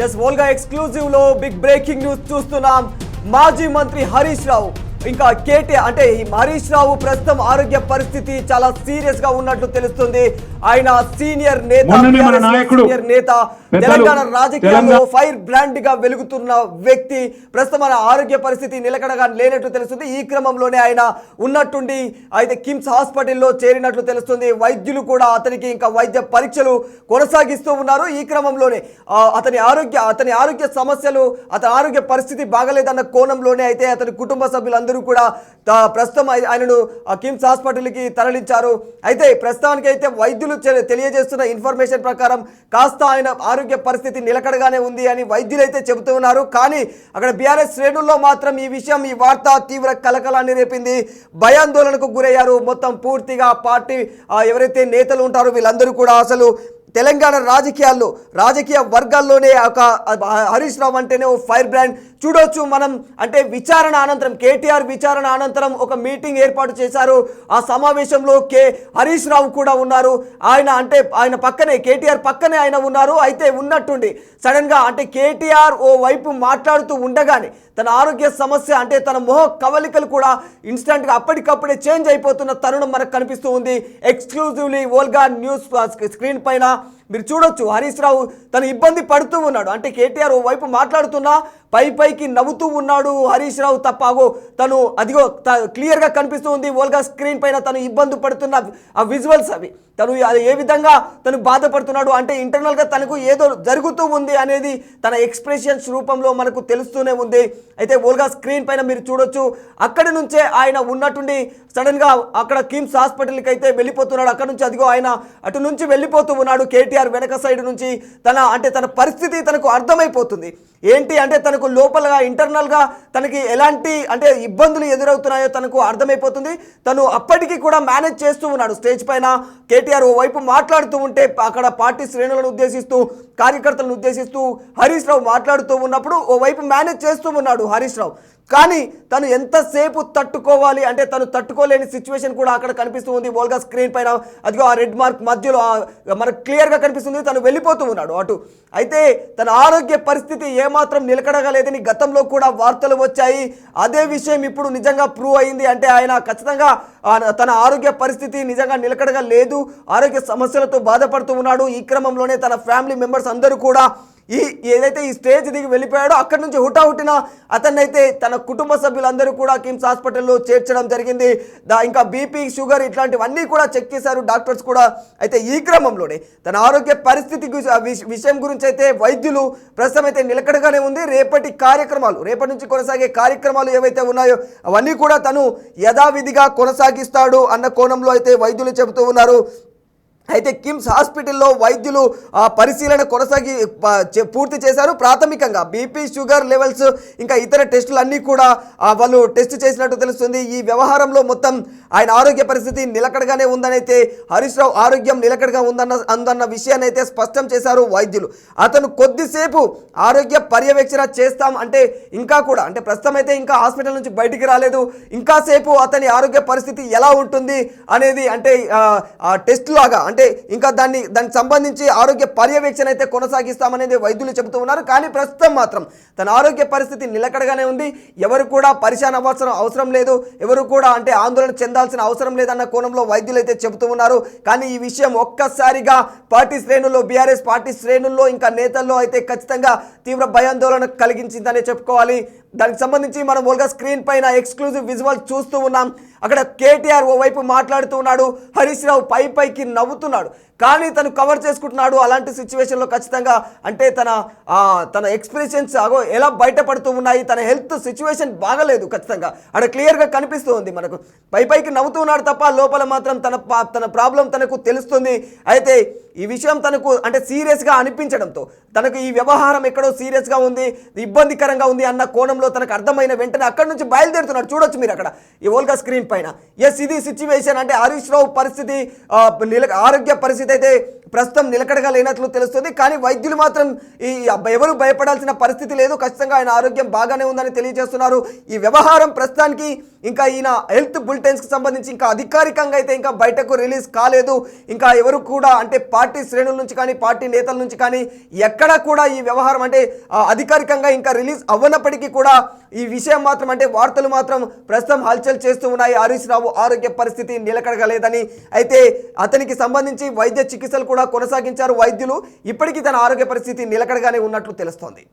Yes Volga exclusive లో big breaking news చూస్తున్నాం. మాజీ మంత్రి హరీష్ రావు ఇంకా కేటీఆర్ అంటే ఈ హరీష్ రావు ప్రస్తుతం ఆరోగ్య పరిస్థితి చాలా సీరియస్ గా ఉన్నట్లు తెలుస్తుంది. ఆయన సీనియర్ నేత తెలంగాణ రాజకీయాల్లో ఫైర్ బ్రాండ్ గా వెలుగుతున్న వ్యక్తి. ప్రస్తుతం ఆయన ఆరోగ్య పరిస్థితి నిలకడగా లేనట్లు తెలుస్తుంది. ఈ క్రమంలోనే ఆయన ఉన్నట్టుండి అయితే కిమ్స్ హాస్పిటల్లో చేరినట్లు తెలుస్తుంది. వైద్యులు కూడా అతనికి ఇంకా వైద్య పరీక్షలు కొనసాగిస్తూ ఉన్నారు. ఈ క్రమంలోనే అతని ఆరోగ్య సమస్యలు, అతని ఆరోగ్య పరిస్థితి బాగలేదన్న కోణంలోనే అయితే అతని కుటుంబ సభ్యులందరూ కూడా ప్రస్తుతం ఆయనను కిమ్స్ హాస్పిటల్కి తరలించారు. అయితే ప్రస్తుతానికి అయితే వైద్యులు తెలియజేస్తున్న ఇన్ఫర్మేషన్ ప్రకారం కాస్త ఆయన ఆరోగ్య పరిస్థితి నిలకడగానే ఉంది అని వైద్యులు అయితే చెబుతూ ఉన్నారు. కానీ అక్కడ బీఆర్ఎస్ శ్రేణుల్లో మాత్రం ఈ వార్త తీవ్ర కలకలాన్ని రేపింది. భయాందోళనకు గురయ్యారు. మొత్తం పూర్తిగా పార్టీ ఎవరైతే నేతలు ఉంటారో వీళ్ళందరూ కూడా అసలు తెలంగాణ రాజకీయ వర్గాల్లోనే ఒక హరీష్ రావు అంటేనే ఓ ఫైర్ బ్రాండ్ చూడొచ్చు మనం. అంటే విచారణ అనంతరం కేటీఆర్ విచారణ అనంతరం ఒక మీటింగ్ ఏర్పాటు చేశారు. ఆ సమావేశంలో హరీష్ రావు కూడా ఉన్నారు. ఆయన పక్కనే కేటీఆర్ పక్కనే ఆయన ఉన్నారు. అయితే ఉన్నట్టుండి సడన్ గా అంటే కేటీఆర్ ఓ వైపు మాట్లాడుతూ ఉండగానే తన ఆరోగ్య సమస్య అంటే తన మొహ కవలికలు కూడా ఇన్స్టెంట్ గా అప్పటికప్పుడే చేంజ్ అయిపోతున్న తరుణం మనకు కనిపిస్తూ ఉంది. ఎక్స్క్లూజివ్లీ వోల్గా న్యూస్ స్క్రీన్ పైన మీరు చూడొచ్చు హరీష్ రావు తను ఇబ్బంది పడుతూ ఉన్నాడు. అంటే కేటీఆర్ ఓ వైపు మాట్లాడుతున్నా పైకి నవ్వుతూ ఉన్నాడు హరీష్ రావు. తప్పాగో తను అదిగో క్లియర్గా కనిపిస్తూ ఉంది వోల్గా స్క్రీన్ పైన తను ఇబ్బంది పడుతున్న ఆ విజువల్స్ అవి. తను ఏ విధంగా తను బాధపడుతున్నాడు అంటే ఇంటర్నల్గా తనకు ఏదో జరుగుతూ ఉంది అనేది తన ఎక్స్ప్రెషన్స్ రూపంలో మనకు తెలుస్తూనే ఉంది. అయితే వోల్గా స్క్రీన్ పైన మీరు చూడొచ్చు. అక్కడి నుంచే ఆయన ఉన్నట్టుండి సడన్గా అక్కడ కిమ్స్ హాస్పిటల్కి అయితే వెళ్ళిపోతున్నాడు. అక్కడ నుంచి అదిగో ఆయన అటు నుంచి వెళ్ళిపోతూ ఉన్నాడు. కేటీఆర్ వెనక సైడ్ నుంచి తన పరిస్థితి తనకు అర్థమైపోతుంది. ఏంటి అంటే తనకు లోపలగా ఇంటర్నల్గా తనకి ఎలాంటి అంటే ఇబ్బందులు ఎదురవుతున్నాయో తనకు అర్థమైపోతుంది. తను అప్పటికీ కూడా మేనేజ్ చేస్తూ ఉన్నాడు. స్టేజ్ పైన కేటీఆర్ ఓ వైపు మాట్లాడుతూ ఉంటే అక్కడ పార్టీ శ్రేణులను ఉద్దేశిస్తూ కార్యకర్తలను ఉద్దేశిస్తూ హరీష్ రావు మాట్లాడుతూ ఉన్నప్పుడు ఓ వైపు మేనేజ్ చేస్తూ ఉన్నాడు హరీష్ రావు. కానీ తను ఎంతసేపు తట్టుకోవాలి అంటే తను తట్టుకోలేని సిచ్యువేషన్ కూడా అక్కడ కనిపిస్తూ ఉంది. వోల్గా స్క్రీన్ పైన అదిగో ఆ రెడ్ మార్క్ మధ్యలో మనకు క్లియర్గా కనిపిస్తుంది. తను వెళ్ళిపోతూ ఉన్నాడు అటు. అయితే తన ఆరోగ్య పరిస్థితి ఏమాత్రం నిలకడగా లేదని గతంలో కూడా వార్తలు వచ్చాయి. అదే విషయం ఇప్పుడు నిజంగా ప్రూవ్ అయింది. అంటే ఆయన ఖచ్చితంగా తన ఆరోగ్య పరిస్థితి నిజంగా నిలకడగా లేదు, ఆరోగ్య సమస్యలతో బాధపడుతూ ఉన్నాడు. ఈ క్రమంలోనే తన ఫ్యామిలీ మెంబర్స్ అందరూ కూడా ఏదైతే ఈ స్టేజ్ దిగి వెళ్ళిపోయాడో అక్కడి నుంచి హుటాహుటిన అతన్నైతే తన కుటుంబ సభ్యులందరూ కూడా కిమ్స్ హాస్పిటల్లో చేర్చడం జరిగింది. ఇంకా బీపీ, షుగర్ ఇట్లాంటివన్నీ కూడా చెక్ చేశారు డాక్టర్స్ కూడా. అయితే ఈ క్రమంలోనే తన ఆరోగ్య పరిస్థితి విషయం గురించి అయితే వైద్యులు ప్రస్తుతం అయితే నిలకడగానే ఉంది. రేపటి నుంచి కొనసాగే కార్యక్రమాలు ఏవైతే ఉన్నాయో అవన్నీ కూడా తను యథావిధిగా కొనసాగిస్తాడు అన్న కోణంలో అయితే వైద్యులు చెబుతూ ఉన్నారు. అయితే కిమ్స్ హాస్పిటల్లో వైద్యులు పరిశీలన పూర్తి చేశారు. ప్రాథమికంగా బీపీ, షుగర్ లెవెల్స్ ఇంకా ఇతర టెస్టులు అన్నీ కూడా వాళ్ళు టెస్ట్ చేసినట్టు తెలుస్తుంది. ఈ వ్యవహారంలో మొత్తం ఆయన ఆరోగ్య పరిస్థితి నిలకడగానే ఉందనైతే హరీష్ రావు ఆరోగ్యం నిలకడగా ఉందన్న విషయాన్ని అయితే స్పష్టం చేశారు వైద్యులు. అతను కొద్దిసేపు ఆరోగ్య పర్యవేక్షణ చేస్తాం అంటే ఇంకా కూడా అంటే ప్రస్తుతం అయితే ఇంకా హాస్పిటల్ నుంచి బయటికి రాలేదు. ఇంకాసేపు అతని ఆరోగ్య పరిస్థితి ఎలా ఉంటుంది అనేది అంటే టెస్ట్ లాగా అంటే ఇంకా దానికి సంబంధించి ఆరోగ్య పర్యవేక్షణ అయితే కొనసాగిస్తామనేది వైద్యులు చెబుతూ ఉన్నారు. కానీ ప్రస్తుతం మాత్రం తన ఆరోగ్య పరిస్థితి నిలకడగానే ఉంది. ఎవరు కూడా పరిశాన్ అవ్వాల్సిన అవసరం లేదు, ఎవరు కూడా అంటే ఆందోళన చెందాల్సిన అవసరం లేదన్న కోణంలో వైద్యులు అయితే చెబుతూ ఉన్నారు. కానీ ఈ విషయం ఒక్కసారిగా పార్టీ శ్రేణుల్లో బీఆర్ఎస్ పార్టీ శ్రేణుల్లో ఇంకా నేతల్లో అయితే ఖచ్చితంగా తీవ్ర భయాందోళన కలిగించిందనే చెప్పుకోవాలి. దానికి సంబంధించి మనం వోల్గా స్క్రీన్ పైన ఎక్స్క్లూజివ్ విజువల్ చూస్తూ ఉన్నాం. అక్కడ కేటీఆర్ ఓవైపు మాట్లాడుతూ ఉన్నాడు, హరీష్ రావు పైకి నవ్వుతున్నాడు. కానీ తను కవర్ చేసుకుంటున్నాడు. అలాంటి సిచ్యువేషన్లో ఖచ్చితంగా అంటే తన ఎక్స్ప్రెషన్స్ ఎలా బయటపడుతూ ఉన్నాయి. తన హెల్త్ సిచ్యువేషన్ బాగలేదు. ఖచ్చితంగా అక్కడ క్లియర్గా కనిపిస్తూ ఉంది మనకు. పైకి నవ్వుతూ ఉన్నాడు తప్ప లోపల మాత్రం తన ప్రాబ్లం తనకు తెలుస్తుంది. అయితే ఈ విషయం తనకు అంటే సీరియస్గా అనిపించడంతో తనకు ఈ వ్యవహారం ఎక్కడో సీరియస్గా ఉంది, ఇబ్బందికరంగా ఉంది అన్న కోణంలో తనకు అర్థమైన వెంటనే అక్కడి నుంచి బయలుదేరుతున్నాడు. చూడొచ్చు మీరు అక్కడ ఈ వోల్గా స్క్రీన్ పైన. ఎస్, ఇది సిచ్యువేషన్. అంటే హరీష్ రావు పరిస్థితి ఆరోగ్య పరిస్థితి అయితే ప్రస్తుతం నిలకడగా లేనట్లు తెలుస్తుంది. కానీ వైద్యులు మాత్రం ఈ ఎవరు భయపడాల్సిన పరిస్థితి లేదు, ఖచ్చితంగా ఆయన ఆరోగ్యం బాగానే ఉందని తెలియజేస్తున్నారు. ఈ వ్యవహారం ప్రస్తుతానికి ఇంకా ఈయన హెల్త్ బులెటిన్స్కి సంబంధించి ఇంకా అధికారికంగా అయితే ఇంకా బయటకు రిలీజ్ కాలేదు. ఇంకా ఎవరు కూడా అంటే పార్టీ శ్రేణుల నుంచి కానీ పార్టీ నేతల నుంచి కానీ ఎక్కడా కూడా ఈ వ్యవహారం అంటే అధికారికంగా ఇంకా రిలీజ్ అవ్వనప్పటికీ కూడా ఈ విషయం మాత్రం అంటే వార్తలు మాత్రం ప్రస్తుతం హల్చల్ చేస్తూ ఉన్నాయి. హరీష్ రావు ఆరోగ్య పరిస్థితి నిలకడగా లేదని. అయితే అతనికి సంబంధించి వైద్య చికిత్సలు కూడా కొనసాగించారు వైద్యులు. ఇప్పటికీ తన ఆరోగ్య పరిస్థితి నిలకడగానే ఉన్నట్లు తెలుస్తోంది.